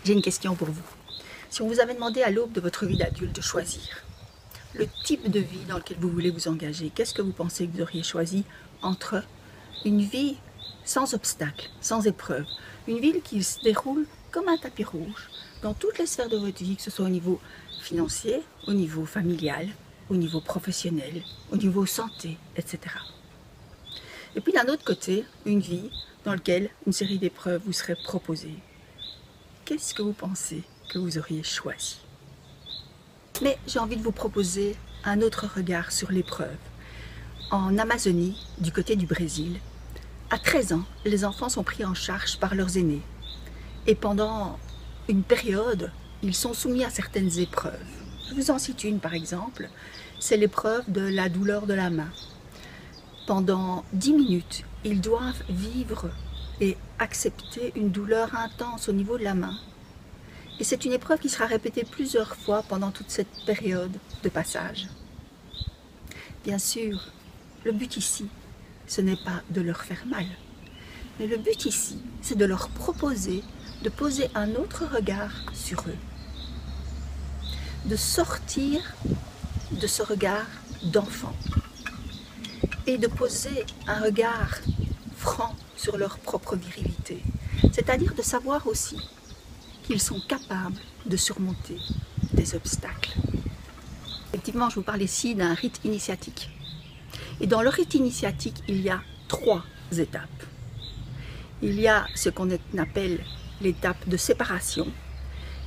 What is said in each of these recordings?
J'ai une question pour vous. Si on vous avait demandé à l'aube de votre vie d'adulte de choisir le type de vie dans lequel vous voulez vous engager, qu'est-ce que vous pensez que vous auriez choisi entre une vie sans obstacles, sans épreuves, une vie qui se déroule comme un tapis rouge dans toutes les sphères de votre vie, que ce soit au niveau financier, au niveau familial, au niveau professionnel, au niveau santé, etc. Et puis d'un autre côté, une vie dans laquelle une série d'épreuves vous serait proposée. Qu'est-ce que vous pensez que vous auriez choisi? Mais j'ai envie de vous proposer un autre regard sur l'épreuve. En Amazonie, du côté du Brésil, à 13 ans, les enfants sont pris en charge par leurs aînés. Et pendant une période, ils sont soumis à certaines épreuves. Je vous en cite une par exemple, c'est l'épreuve de la douleur de la main. Pendant 10 minutes, ils doivent vivre et accepter une douleur intense au niveau de la main. Et c'est une épreuve qui sera répétée plusieurs fois pendant toute cette période de passage. Bien sûr, le but ici, ce n'est pas de leur faire mal. Mais le but ici, c'est de leur proposer de poser un autre regard sur eux. De sortir de ce regard d'enfant. Et de poser un regard franc sur leur propre virilité. C'est-à-dire de savoir aussi qu'ils sont capables de surmonter des obstacles. Effectivement, je vous parle ici d'un rite initiatique. Et dans le rite initiatique, il y a 3 étapes. Il y a ce qu'on appelle l'étape de séparation.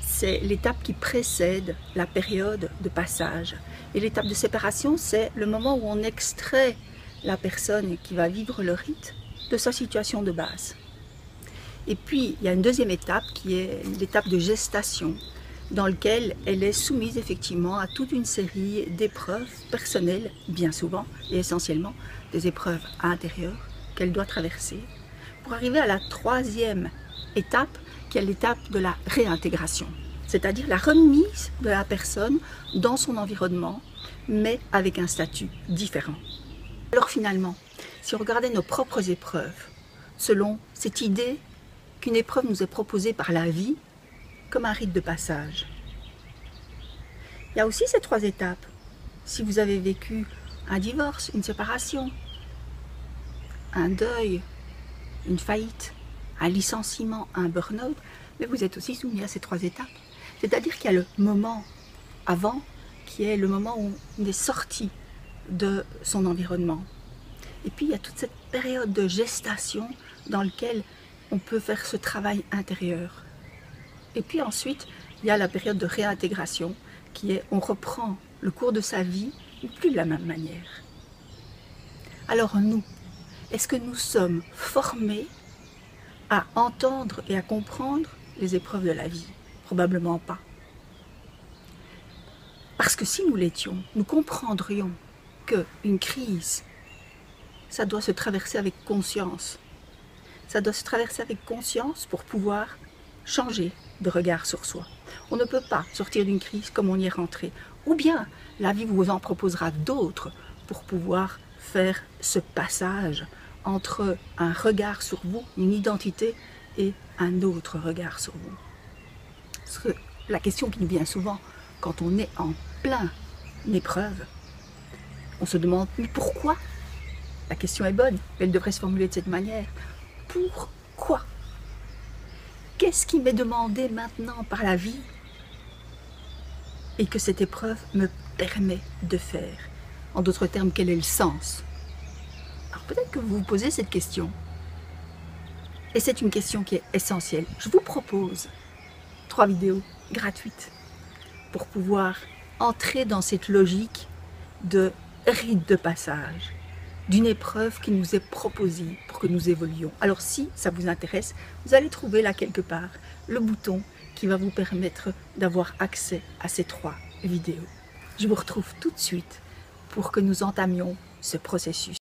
C'est l'étape qui précède la période de passage. Et l'étape de séparation, c'est le moment où on extrait la personne qui va vivre le rite de sa situation de base. Et puis, il y a une deuxième étape qui est l'étape de gestation, dans laquelle elle est soumise effectivement à toute une série d'épreuves personnelles, bien souvent et essentiellement des épreuves intérieures qu'elle doit traverser, pour arriver à la 3e étape, qui est l'étape de la réintégration, c'est-à-dire la remise de la personne dans son environnement, mais avec un statut différent. Alors finalement, si on regardait nos propres épreuves, selon cette idée qu'une épreuve nous est proposée par la vie comme un rite de passage. Il y a aussi ces 3 étapes. Si vous avez vécu un divorce, une séparation, un deuil, une faillite, un licenciement, un burn-out, mais vous êtes aussi soumis à ces 3 étapes. C'est-à-dire qu'il y a le moment avant, qui est le moment où on est sorti de son environnement. Et puis il y a toute cette période de gestation dans laquelle on peut faire ce travail intérieur. Et puis ensuite, il y a la période de réintégration qui est on reprend le cours de sa vie, mais plus de la même manière. Alors nous, est-ce que nous sommes formés à entendre et à comprendre les épreuves de la vie? Probablement pas. Parce que si nous l'étions, nous comprendrions qu'une crise, ça doit se traverser avec conscience. Ça doit se traverser avec conscience pour pouvoir changer de regard sur soi. On ne peut pas sortir d'une crise comme on y est rentré. Ou bien, la vie vous en proposera d'autres pour pouvoir faire ce passage entre un regard sur vous, une identité, et un autre regard sur vous. Parce que la question qui nous vient souvent quand on est en plein épreuve, on se demande mais pourquoi? La question est bonne, mais elle devrait se formuler de cette manière. Pourquoi? Qu'est-ce qui m'est demandé maintenant par la vie et que cette épreuve me permet de faire? En d'autres termes, quel est le sens? Alors peut-être que vous vous posez cette question. Et c'est une question qui est essentielle. Je vous propose 3 vidéos gratuites pour pouvoir entrer dans cette logique de rite de passage, d'une épreuve qui nous est proposée pour que nous évoluions. Alors si ça vous intéresse, vous allez trouver là quelque part le bouton qui va vous permettre d'avoir accès à ces 3 vidéos. Je vous retrouve tout de suite pour que nous entamions ce processus.